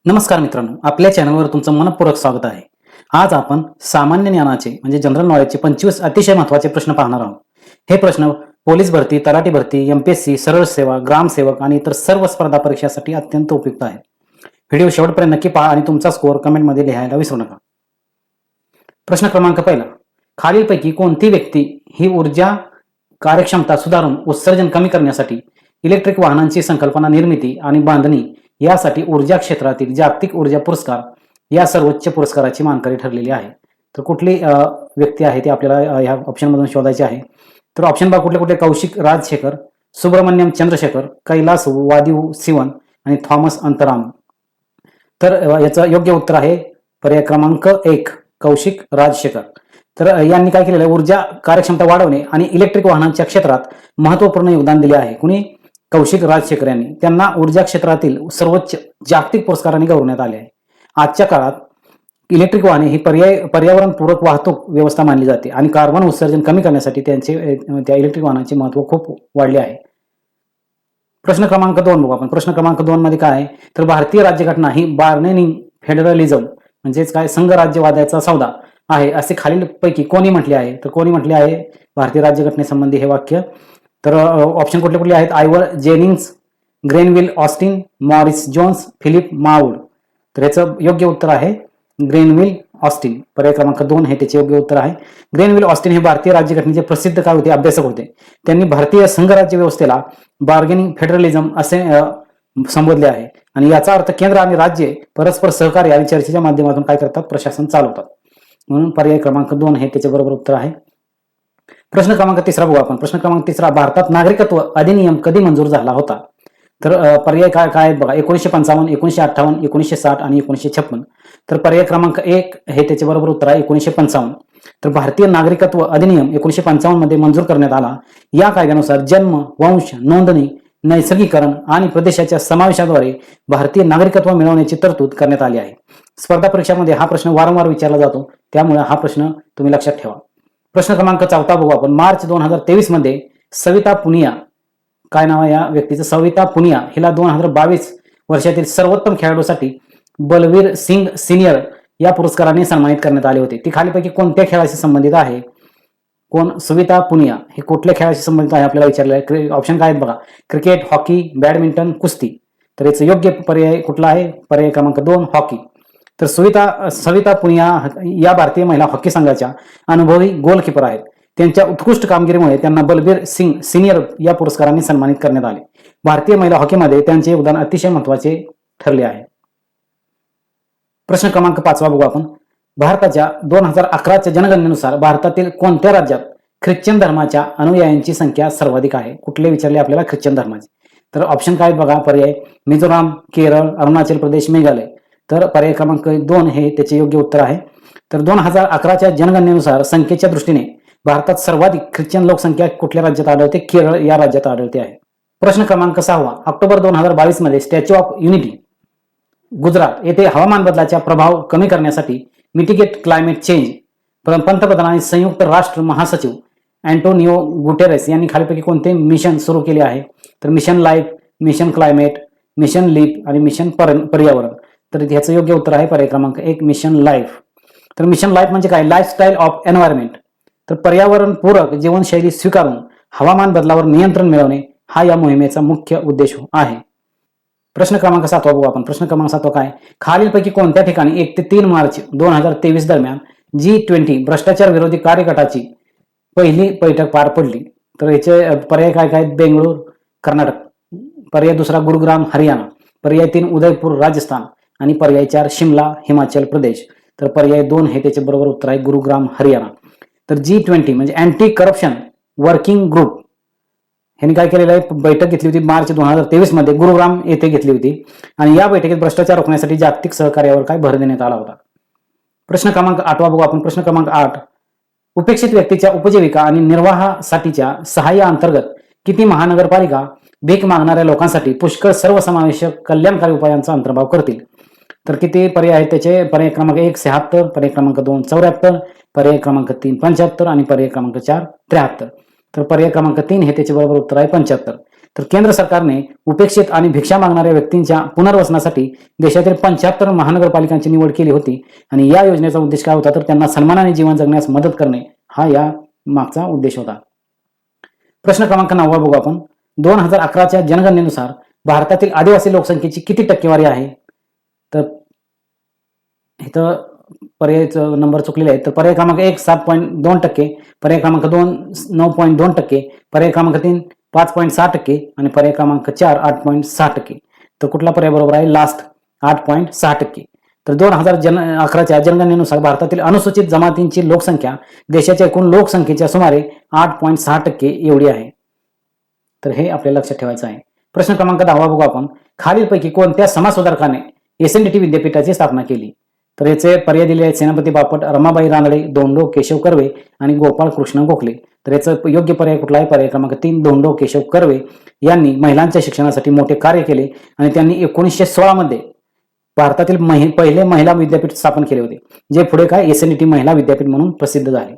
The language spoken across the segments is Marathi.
नमस्कार मित्रांनो, आपल्या चॅनलवर तुमचं मनपूर्वक स्वागत आहे. आज आपण सामान्य ज्ञानाचे म्हणजे जनरल नॉलेजचे 25 अतिशय महत्त्वाचे प्रश्न पाहणार आहोत. हे प्रश्न पोलीस भरती, तलाठी भरती, एमपीएससी, सरळ सेवा, ग्रामसेवक आणि इतर सर्व स्पर्धा परीक्षांसाठी अत्यंत उपयुक्त आहेत. व्हिडिओ शेवटपर्यंत नक्की पहा आणि तुमचा स्कोअर कमेंटमध्ये लिहायला विसरू नका. प्रश्न क्रमांक पहिला, खालीलपैकी कोणती व्यक्ती ही ऊर्जा कार्यक्षमता सुधारून उत्सर्जन कमी करण्यासाठी इलेक्ट्रिक वाहनांची संकल्पना निर्मिती आणि बांधणी यासाठी ऊर्जा क्षेत्रातील जागतिक ऊर्जा पुरस्कार या सर्वोच्च पुरस्काराची मानकरी ठरलेली आहे? तर कुठली व्यक्ती आहे ती आपल्याला ह्या ऑप्शनमधून शोधायची आहे. तर ऑप्शन बा कुठले कुठले? कौशिक राजशेखर, सुब्रमण्यम चंद्रशेखर, कैलास वादिव सिवन आणि थॉमस अंतराम. तर याचं योग्य उत्तर आहे पर्याय क्रमांक 1, कौशिक राजशेखर. तर यांनी काय केलेलं आहे? ऊर्जा कार्यक्षमता वाढवणे आणि इलेक्ट्रिक वाहनांच्या क्षेत्रात महत्त्वपूर्ण योगदान दिले आहे. कुणी? कौशिक राजशेखर यांनी. त्यांना ऊर्जा क्षेत्रातील सर्वोच्च जागतिक पुरस्काराने गौरवण्यात आले आहे. आजच्या काळात इलेक्ट्रिक वाहने ही पर्यावरणपूरक वाहतूक व्यवस्था मानली जाते आणि कार्बन उत्सर्जन कमी करण्यासाठी त्या इलेक्ट्रिक वाहनांचे महत्त्व खूप वाढले आहे. प्रश्न क्रमांक 2 बघू आपण. प्रश्न क्रमांक 2 मध्ये काय आहे? तर भारतीय राज्यघटना ही बार्गेनिंग फेडरलिझम म्हणजेच काय संघ राज्यवादाचा सौदा आहे असे खालीलपैकी कोणी म्हटले आहे? तर कोणी म्हटले आहे भारतीय राज्यघटनेसंबंधी हे वाक्य? तर ऑप्शन कुठले कुठले आहेत? Ivor Jennings, Granville Austin, Morris Jones, Philip Maud. तर याचं योग्य उत्तर आहे ग्रेनविल ऑस्टिन. पर्याय क्रमांक 2 हे त्याचे योग्य उत्तर आहे. ग्रेनविल ऑस्टिन हे भारतीय राज्यघटनेचे प्रसिद्ध काय होते? अभ्यासक होते. त्यांनी भारतीय संघराज्य व्यवस्थेला बार्गेनिंग फेडरलिझम असे संबोधले आहे आणि याचा अर्थ केंद्र आणि राज्ये परस्पर सहकार्य आणि चर्चेच्या माध्यमातून काय करतात? प्रशासन चालवतात. म्हणून पर्याय क्रमांक 2 हे त्याचे बरोबर उत्तर आहे. प्रश्न क्रमांक 3 बघू आपण. प्रश्न क्रमांक 3, भारतात नागरिकत्व अधिनियम कधी मंजूर झाला होता? तर पर्याय काय काय आहेत बघा? 1955, 1958, 1960 आणि 1956. तर पर्याय क्रमांक 1 हे त्याचे बरोबर उत्तर आहे 1955. तर भारतीय नागरिकत्व अधिनियम 1955 मध्ये मंजूर करण्यात आला. या कायद्यानुसार जन्म, वंश, नोंदणी, नैसर्गीकरण आणि प्रदेशाच्या समावेशाद्वारे भारतीय नागरिकत्व मिळवण्याची तरतूद करण्यात आली आहे. स्पर्धा परीक्षामध्ये हा प्रश्न वारंवार विचारला जातो, त्यामुळे हा प्रश्न तुम्ही लक्षात ठेवा. प्रश्न क्रमांक 4 बघू आपण. मार्च 2023 मध्ये सविता पुनिया, काय नाव आहे या व्यक्तीचं? सविता पुनिया हिला 2022 वर्षातील सर्वोत्तम खेळाडूसाठी बलवीर सिंग सिनियर या पुरस्काराने सन्मानित करण्यात आले होते. ती खालीपैकी कोणत्या खेळाशी संबंधित आहे? कोण? सविता पुनिया हे कुठल्या खेळाशी संबंधित आहे आपल्याला विचारलं आहे. ऑप्शन काय आहेत बघा? क्रिकेट, हॉकी, बॅडमिंटन, कुस्ती. तर याचं योग्य पर्याय कुठला आहे? पर्याय क्रमांक 2, हॉकी. तर सविता पुनिया या भारतीय महिला हॉकी संघाच्या अनुभवी गोलकीपर आहेत. त्यांच्या उत्कृष्ट कामगिरीमुळे त्यांना बलबीर सिंग सिनियर या पुरस्काराने सन्मानित करण्यात आले. भारतीय महिला हॉकीमध्ये त्यांचे योगदान अतिशय महत्त्वाचे ठरले आहे. प्रश्न क्रमांक 5 बघू आपण. भारताच्या 2011च्या जनगणनेनुसार भारतातील कोणत्या राज्यात ख्रिश्चन धर्माच्या अनुयायांची संख्या सर्वाधिक आहे? कुठले विचारले आपल्याला? ख्रिश्चन धर्माचे. तर ऑप्शन काय आहेत बघा? पर्याय मिझोराम, केरळ, अरुणाचल प्रदेश, मेघालय. तर पर्याय क्रमांक 2 हे त्याचे योग्य उत्तर आहे. तर 2011च्या जनगणनेनुसार संख्येच्या दृष्टीने भारतात सर्वाधिक ख्रिश्चन लोकसंख्या कुठल्या राज्यात आढळते? केरळ या राज्यात आढळते आहे. प्रश्न क्रमांक 6, ऑक्टोबर 2022 मध्ये स्टॅच्यू ऑफ युनिटी गुजरात येथे हवामान बदलाचा प्रभाव कमी करण्यासाठी मिटिगेट क्लायमेट चेंज पंतप्रधान आणि संयुक्त राष्ट्र महासचिव अँटोनियो गुटेरेस यांनी खालीपैकी कोणते मिशन सुरू केले आहे? तर mission life, mission climate, mission leap आणि मिशन पर्यावरण. तर ह्याचं योग्य उत्तर आहे पर्याय क्रमांक 1, मिशन लाईफ. तर मिशन लाईफ म्हणजे काय? Lifestyle of environment. तर पर्यावरणपूरक जीवनशैली स्वीकारून हवामान बदलावर नियंत्रण मिळवणे हा या मोहिमेचा मुख्य उद्देश आहे. प्रश्न क्रमांक 7 बघू आपण. प्रश्न क्रमांक 7 काय? खालीलपैकी कोणत्या ठिकाणी 1 ते 3 मार्च 2023 दरम्यान G20 भ्रष्टाचार विरोधी कार्यगटाची पहिली बैठक पार पडली? तर याचे पर्याय काय काय? बेंगळूर, कर्नाटक. पर्याय 2 गुरुग्राम, हरियाणा. पर्याय 3 उदयपूर, राजस्थान आणि पर्याय 4 शिमला, हिमाचल प्रदेश. तर पर्याय 2 हे त्याचे बरोबर उत्तर आहे गुरुग्राम, हरियाणा. तर G20 म्हणजे अँटी करप्शन वर्किंग ग्रुप ह्यांनी काय केलेलं आहे? बैठक घेतली होती मार्च 2023 मध्ये गुरुग्राम येथे घेतली होती आणि या बैठकीत भ्रष्टाचार रोखण्यासाठी जागतिक सहकार्यावर काय भर देण्यात आला होता. प्रश्न क्रमांक 8 बघू आपण. प्रश्न क्रमांक 8, उपेक्षित व्यक्तीच्या उपजीविका आणि निर्वाहासाठीच्या सहाय्य अंतर्गत किती महानगरपालिका भीक मागणाऱ्या लोकांसाठी पुष्कळ सर्वसमावेशक कल्याणकारी उपायांचा अंतर्भाव करतील? तर किती पर्याय आहेत त्याचे? पर्याय क्रमांक 1 76, पर्याय क्रमांक 2 74, पर्याय क्रमांक 3 75 आणि पर्याय क्रमांक 4 73. तर पर्याय क्रमांक 3 हे त्याचे बरोबर उत्तर आहे 75. तर केंद्र सरकारने उपेक्षित आणि भिक्षा मागणाऱ्या व्यक्तींच्या पुनर्वसनासाठी देशातील 75 महानगरपालिकांची निवड केली होती आणि या योजनेचा उद्देश काय होता तर त्यांना सन्मानाने जीवन जगण्यास मदत करणे हा या मागचा उद्देश होता. प्रश्न क्रमांक 9 बघू आपण. 2011च्या जनगणनेनुसार भारतातील आदिवासी लोकसंख्येची किती टक्केवारी आहे? तर इथं पर्यायचं नंबर चुकलेले आहेत. तर पर्याय क्रमांक 1 7.2%, पर्याय क्रमांक 2 9.2%, पर्याय क्रमांक 3 5.6% आणि पर्याय क्रमांक 4 8.6%. तर कुठला पर्याय बरोबर आहे? लास्ट 8.6%. तर 2011च्या जनगणनेनुसार भारतातील अनुसूचित जमातींची लोकसंख्या देशाच्या एकूण लोकसंख्येच्या सुमारे 8.6% एवढी आहे. तर हे आपल्याला लक्षात ठेवायचं आहे. प्रश्न क्रमांक 10 बघू आपण. खालीलपैकी कोणत्या समाजसुधारकाने एसएनडीटी विद्यापीठाची स्थापना केली? तर याचे पर्याय दिले आहेत सेनापती बापट, रमाबाई रानडे, धोंडो केशव कर्वे आणि गोपाळ कृष्ण गोखले. तर याचं योग्य पर्याय कुठला आहे? पर्याय क्रमांक 3 धोंडो केशव कर्वे यांनी महिलांच्या शिक्षणासाठी मोठे कार्य केले आणि त्यांनी 1916 मध्ये भारतातील पहिले महिला विद्यापीठ स्थापन केले होते, जे पुढे काय एसएनडीटी महिला विद्यापीठ म्हणून प्रसिद्ध झाले.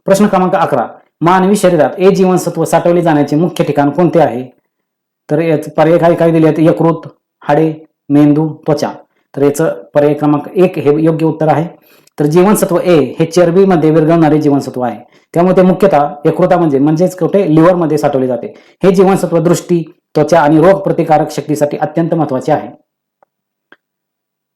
प्रश्न क्रमांक 11. मानवी शरीरात ए जीवनसत्व साठवले जाण्याचे मुख्य ठिकाण कोणते आहे? तर याचे पर्याय काय दिले आहेत? यकृत, हाडे, मेंदू, त्वचा. तर याचं पर्याय क्रमांक 1 हे योग्य उत्तर आहे. तर जीवनसत्व ए हे चरबीमध्ये विरघळणारे जीवनसत्व आहे, त्यामुळे ते मुख्यतः यकृता म्हणजेच कुठे लिव्हरमध्ये साठवले जाते. हे जीवनसत्व दृष्टी, त्वचा आणि रोग प्रतिकारक शक्तीसाठी अत्यंत महत्वाचे आहे.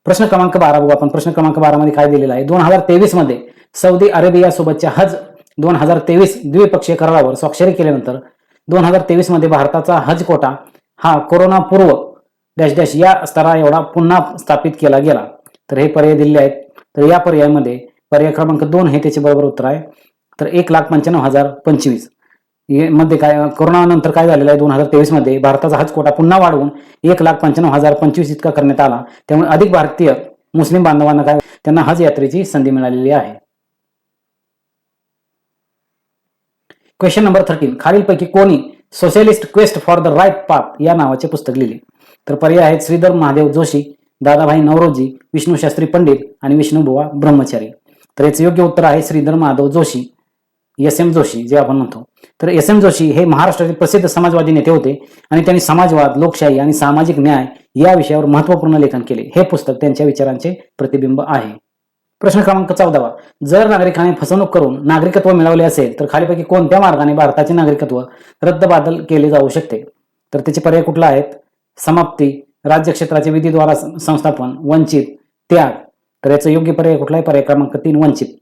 प्रश्न क्रमांक 12 बघू आपण. प्रश्न क्रमांक 12 मध्ये काय दिलेला आहे? 2023 मध्ये सौदी अरेबिया सोबतच्या हज 2023 द्विपक्षीय करारावर स्वाक्षरी केल्यानंतर 2023 मध्ये भारताचा हज कोटा हा कोरोना पूर्व डॅश डॅश या स्तरा एवढा पुन्हा स्थापित केला गेला. तर हे पर्याय दिलेले आहेत. तर या पर्यायामध्ये पर्याय क्रमांक 2 हे त्याचे बरोबर उत्तर आहे. तर 1,95,025 मध्ये काय कोरोनानंतर काय झालेलं आहे? 2023 मध्ये भारताचा हज कोटा पुन्हा वाढवून 1,95,025 इतका करण्यात आला. त्यामुळे अधिक भारतीय मुस्लिम बांधवांना त्यांना हज यात्रेची संधी मिळालेली आहे. Question number 13. खालीलपैकी कोणी socialist quest for the right path या नावाचे पुस्तक लिहिले? तर पर्याय आहेत श्रीधर महादेव जोशी, दादाभाई नवरोजी, विष्णू शास्त्री पंडित आणि विष्णुबुवा ब्रह्मचारी. तर याचे योग्य उत्तर आहे श्रीधर महादेव जोशी, एस.एम. जोशी जे आपण म्हणतो. तर एस.एम. जोशी हे महाराष्ट्रातील प्रसिद्ध समाजवादी नेते होते आणि त्यांनी समाजवाद, लोकशाही आणि सामाजिक न्याय या विषयावर महत्वपूर्ण लेखन केले. हे पुस्तक त्यांच्या विचारांचे प्रतिबिंब आहे. प्रश्न क्रमांक 14. जर नागरिकांनी फसवणूक करून नागरिकत्व मिळवले असेल तर खालीपैकी कोणत्या मार्गाने भारताचे नागरिकत्व रद्दबादल केले जाऊ शकते? तर त्याचे पर्याय कुठला आहेत? समाप्ती, राज्य क्षेत्राचे विधीद्वारा संस्थापन, वंचित, त्याग. तर याचं योग्य पर्याय कुठला आहे? पर्याय क्रमांक 3 वंचित,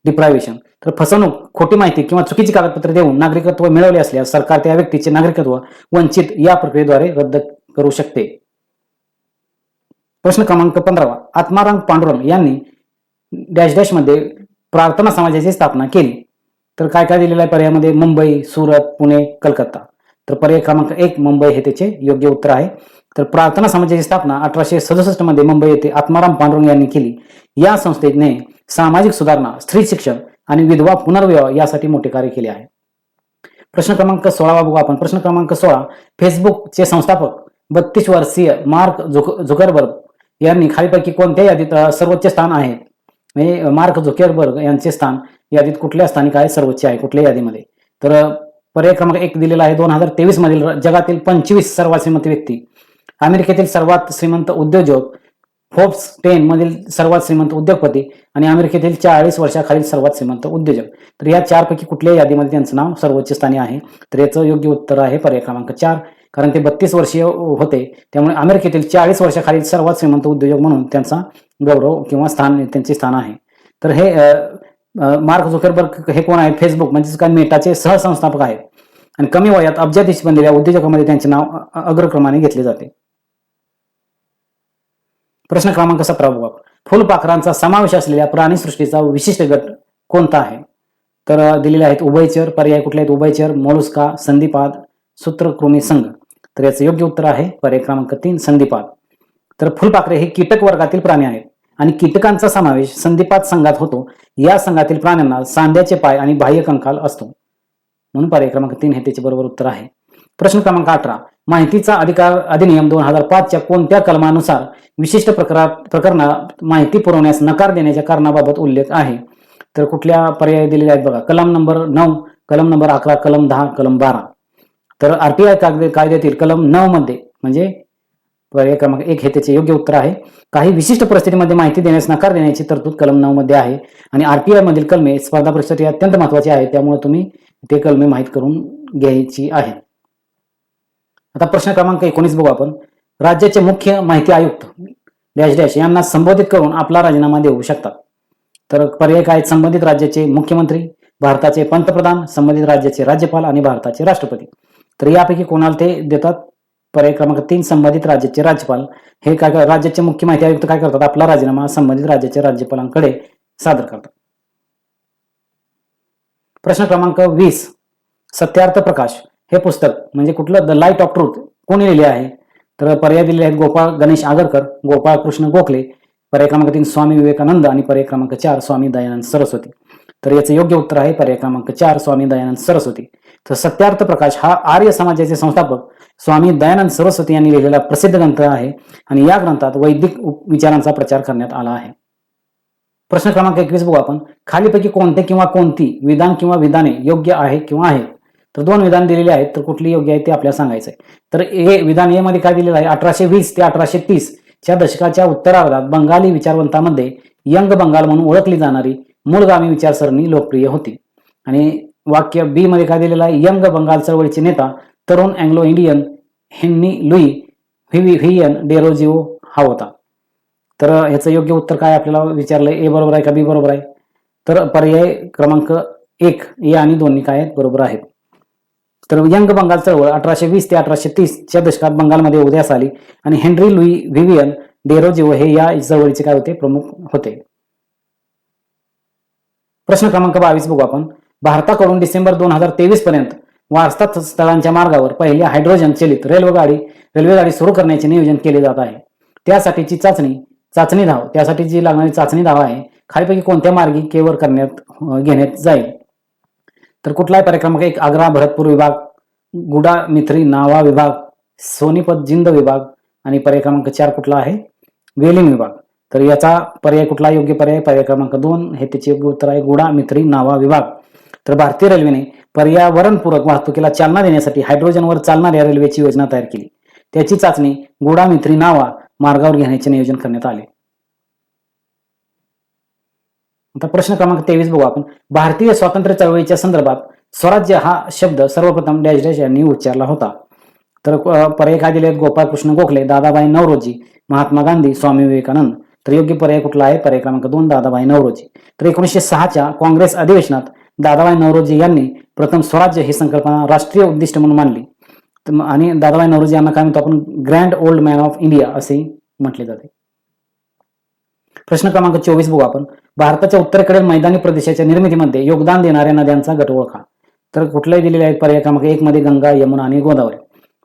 डिप्रायव्हेशन. तर फसवणूक, खोटी माहिती किंवा चुकीची कागदपत्रे देऊन नागरिकत्व मिळवले असल्यास सरकार त्या व्यक्तीचे नागरिकत्व वंचित या प्रक्रियेद्वारे रद्द करू शकते. प्रश्न क्रमांक 15. आत्माराम पांडुरंग यांनी डॅश डॅश मध्ये प्रार्थना समाजाची स्थापना केली. तर काय दिलेलं आहे पर्यायामध्ये? मुंबई, सुरत, पुणे, कलकत्ता. तर पर्याय क्रमांक 1 मुंबई हे त्याचे योग्य उत्तर आहे. तर प्रार्थना समाजाची स्थापना 1867 मध्ये मुंबई येथे आत्माराम पांडुरंग यांनी केली. या संस्थेने सामाजिक सुधारणा, स्त्री शिक्षण आणि विधवा पुनर्विवाह यासाठी मोठे कार्य केले आहे. प्रश्न क्रमांक 16 बघू आपण. प्रश्न क्रमांक 16. फेसबुकचे संस्थापक 32 वर्षीय मार्क झुकरबर्ग यांनी खालीपैकी कोणत्या यादीत सर्वोच्च स्थान आहे? म्हणजे मार्क झुकरबर्ग यांचे स्थान यादीत कुठल्या स्थानी काय सर्वोच्च आहे, कुठल्या यादीमध्ये? तर पर्याय क्रमांक 1 दिलेला आहे 2023 मधील जगातील 25 सर्वात श्रीमंत व्यक्ती, अमेरिकेतील सर्वात श्रीमंत उद्योजक, फोर्ब्स 10 मधील सर्वात श्रीमंत उद्योगपती आणि अमेरिकेतील 40 वर्षाखालील सर्वात श्रीमंत उद्योजक. तर या 4 पैकी कुठल्या यादीमध्ये त्यांचं नाव सर्वोच्च स्थानी आहे? तर याचं योग्य उत्तर आहे पर्याय क्रमांक 4. कारण ते 32 वर्षीय होते, त्यामुळे अमेरिकेतील 40 वर्षाखालील सर्वात श्रीमंत उद्योजक म्हणून त्यांचा गौरव किंवा त्यांचे स्थान आहे. तर हे मार्क झुकरबर्ग हे कोण आहेत? फेसबुक म्हणजेच काय मेटाचे सहसंस्थापक आहेत आणि कमी वयात अब्जाधीश बनलेल्या उद्योजकांमध्ये त्यांचे नाव अग्रक्रमाने घेतले जाते. प्रश्न क्रमांक 17 बघा. फुलपाखरांचा समावेश असलेल्या प्राणीसृष्टीचा विशिष्ट गट कोणता आहे? तर दिलेले आहेत उभयचर. पर्याय कुठले आहेत? उभयचर, मोलुस्का, संधिपाद, सूत्रकृमी संघ. तर याचं योग्य उत्तर आहे पर्याय क्रमांक 3 संधिपाद. तर फुलपाखरे हे कीटक वर्गातील प्राणी आहेत आणि कीटकांचा समावेश संधिपाद संघात होतो. या संघातील प्राण्यांना सांध्याचे पाय आणि बाह्य कंकाल असतो, म्हणून पर्याय क्रमांक 3 हे त्याचे बरोबर उत्तर आहे. प्रश्न क्रमांक 18. माहितीचा अधिकार अधिनियम 2005 च्या कोणत्या कलमानुसार विशिष्ट प्रकरणात माहिती पुरवण्यास नकार देण्याच्या कारणाबाबत उल्लेख आहे? तर कुठल्या पर्याय दिलेले आहेत बघा? कलम नंबर 9, कलम नंबर 11, कलम 10, कलम 12. तर आरटीआय कायद्यातील कलम 9 मध्ये म्हणजे पर्याय क्रमांक 1 हे त्याचे योग्य उत्तर आहे. काही विशिष्ट परिस्थितीमध्ये माहिती देण्यास नकार देण्याची तरतूद कलम 9 मध्ये आहे. आणि आरटीआय मधील कलमे स्पर्धा परीक्षेसाठी अत्यंत महत्वाची आहेत, त्यामुळे तुम्ही ते कलमे माहीत करून घ्यायची आहेत. आता प्रश्न क्रमांक 19 बघू आपण. राज्याचे मुख्य माहिती आयुक्त डॅश डॅश यांना संबोधित करून आपला राजीनामा देऊ शकतात. तर पर्याय काय? संबंधित राज्याचे मुख्यमंत्री, भारताचे पंतप्रधान, संबंधित राज्याचे राज्यपाल आणि भारताचे राष्ट्रपती. तर यापैकी कोणाला ते देतात? पर्याय क्रमांक 3 संबंधित राज्याचे राज्यपाल. हे काय राज्याचे मुख्य माहिती आयुक्त काय करतात? आपला राजीनामा संबंधित राज्याच्या राज्यपालांकडे सादर करतात. प्रश्न क्रमांक 20 सत्यार्थ प्रकाश हे पुस्तक म्हणजे कुठलं? द लाईट ऑफ ट्रूथ कोणी लिहिले आहे? तर पर्याय दिलेले आहेत गोपाळ गणेश आगरकर, गोपाळ कृष्ण गोखले, पर्याय क्रमांक 3 स्वामी विवेकानंद आणि पर्याय क्रमांक 4 स्वामी दयानंद सरस्वती. तर याचं योग्य उत्तर आहे पर्याय क्रमांक 4 स्वामी दयानंद सरस्वती. तर सत्यार्थ प्रकाश हा आर्य समाजाचे संस्थापक स्वामी दयानंद सरस्वती यांनी लिहिलेला प्रसिद्ध ग्रंथ आहे आणि या ग्रंथात वैदिक विचारांचा प्रचार करण्यात आला आहे. प्रश्न क्रमांक 21 बघू आपण. खालीपैकी कोणते किंवा कोणती विधान किंवा विधाने योग्य आहे किंवा आहे? तर 2 विधान दिलेली आहेत, तर कुठली योग्य आहे ते आपल्याला सांगायचं आहे. तर विधान ए मध्ये काय दिलेलं आहे? 1820 ते 1830 च्या दशकाच्या उत्तरार्धात बंगाली विचारवंतांमध्ये यंग बंगाल म्हणून ओळखली जाणारी मूळगामी विचारसरणी लोकप्रिय होती. आणि वाक्य बी मध्ये काय दिलेलं आहे? यंग बंगाल चळवळीचे नेता तरुण Anglo Indian Henry Louis Vivian Derozio हा होता. तर ह्याचं योग्य उत्तर काय आपल्याला विचारलंय? ए बरोबर आहे का बी बरोबर आहे? तर पर्याय क्रमांक 1 ए आणि 2 काय आहेत? बरोबर आहेत. तर यंग बंगाल चळवळ 1820 ते 1830 च्या दशकात बंगालमध्ये उदयास आली आणि हेन्री लुई व्हिवियन डेरोजिओ हे या चळवळीचे काय होते? प्रमुख होते. प्रश्न क्रमांक 22 बघू आपण. भारताकडून डिसेंबर 2023 पर्यंत वारसा स्थळांच्या मार्गावर पहिली हायड्रोजन चलित रेल्वेगाडी सुरू करण्याचे नियोजन केले जात आहे. त्यासाठीची चाचणी धाव त्यासाठी जी लागणारी चाचणी धाव आहे खालीपैकी कोणत्या मार्गिकेवर घेण्यात जाईल? तर कुठला आहे? पर्याय क्रमांक 1 आग्रा भरतपूर विभाग, गुडा मिथरी नावा विभाग, सोनीपत जिंद विभाग आणि पर्याय क्रमांक 4 कुठला आहे? वेलिंग विभाग. तर याचा पर्याय कुठला योग्य पर्याय? पर्याय क्रमांक 2 हे त्याचे योग्य उत्तर आहे गुडा मिथरी नावा विभाग. तर भारतीय रेल्वेने पर्यावरणपूरक वाहतुकीला चालना देण्यासाठी हायड्रोजनवर चालणाऱ्या रेल्वेची योजना तयार केली. त्याची चाचणी गुडा मिथरी नावा मार्गावर घेण्याचे नियोजन करण्यात आले. आता प्रश्न क्रमांक 23 बघू आपण. भारतीय स्वातंत्र्य चळवळीच्या संदर्भात स्वराज्य हा शब्द सर्वप्रथम डॅश डॅश यांनी उच्चारला होता. तर पर्याय काय दिले आहेत? गोपाळ कृष्ण गोखले, दादाभाई नौरोजी, महात्मा गांधी, स्वामी विवेकानंद. तर योग्य पर्याय कुठला आहे? पर्याय क्रमांक 2 दादाभाई नौरोजी. तर 1906च्या काँग्रेस अधिवेशनात दादाभाई नौरोजी यांनी प्रथम स्वराज्य ही संकल्पना राष्ट्रीय उद्दिष्ट म्हणून मानली. आणि दादाभाई नौरोजी यांना काय म्हणतो आपण? Grand old man of India असे म्हटले जाते. प्रश्न क्रमांक 24 बघू आपण. भारताच्या उत्तरेकडील मैदानी प्रदेशाच्या निर्मितीमध्ये योगदान देणाऱ्या नद्यांचा गट ओळखा. तर कुठल्याही दिलेले आहेत? पर्याय क्रमांक 1 मध्ये गंगा, यमुना आणि गोदावरी.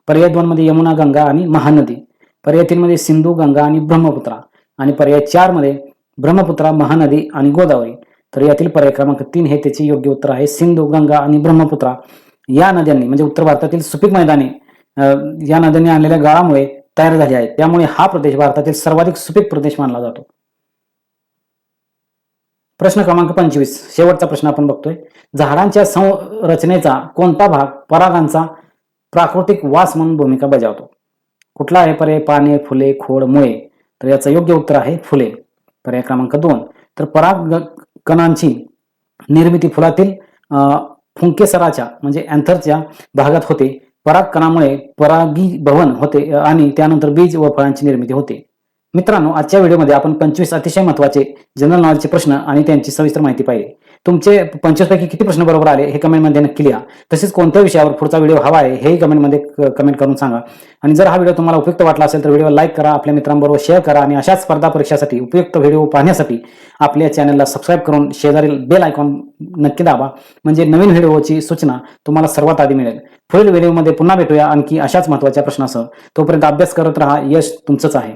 पर्याय 2 मध्ये यमुना, गंगा आणि महानदी. पर्याय 3 मध्ये सिंधू, गंगा आणि ब्रह्मपुत्रा. आणि पर्याय 4 मध्ये ब्रह्मपुत्रा, महानदी आणि गोदावरी. तर यातील पर्याय क्रमांक 3 हे त्याचे योग्य उत्तर आहे. सिंधू, गंगा आणि ब्रह्मपुत्रा या नद्यांनी म्हणजे उत्तर भारतातील सुपीक मैदाने या नद्यांनी आणलेल्या गाळामुळे तयार झाले आहेत. त्यामुळे हा प्रदेश भारतातील सर्वाधिक सुपीक प्रदेश मानला जातो. प्रश्न क्रमांक 25 शेवटचा प्रश्न आपण बघतोय. झाडांच्या संरचनेचा कोणता भाग परागांचा प्राकृतिक वास म्हणून भूमिका बजावतो? कुठला आहे पर्याय? पाने, फुले, खोड, मुळे. तर याचं योग्य उत्तर आहे फुले. पर्याय क्रमांक 2. तर परागकणांची निर्मिती फुलातील फुंकेसराच्या म्हणजे अँथरच्या भागात होते. परागकणामुळे परागीभवन होते आणि त्यानंतर बीज व फळांची निर्मिती होते. मित्रांनो, आजच्या व्हिडिओमध्ये आपण 25 अतिशय महत्त्वाचे जनरल नॉलेजचे प्रश्न आणि त्यांची सविस्तर माहिती पाहिली. तुमचे 25 पैकी किती प्रश्न बरोबर आले हे कमेंटमध्ये नक्की लिहा. तसेच कोणत्या विषयावर पुढचा व्हिडिओ हवा आहे हेही कमेंटमध्ये कमेंट करून सांगा. आणि जर हा व्हिडिओ तुम्हाला उपयुक्त वाटला असेल तर व्हिडिओला लाईक करा, आपल्या मित्रांबरोबर शेअर करा आणि अशाच स्पर्धा परीक्षासाठी उपयुक्त व्हिडिओ पाहण्यासाठी आपल्या चॅनलला सबस्क्राईब करून शेजारील बेल आयकॉन नक्की दाबा, म्हणजे नवीन व्हिडिओची सूचना तुम्हाला सर्वात आधी मिळेल. पुढील व्हिडिओमध्ये पुन्हा भेटूया आणखी अशाच महत्त्वाच्या प्रश्नासह. तोपर्यंत अभ्यास करत राहा. यश तुमचंच आहे.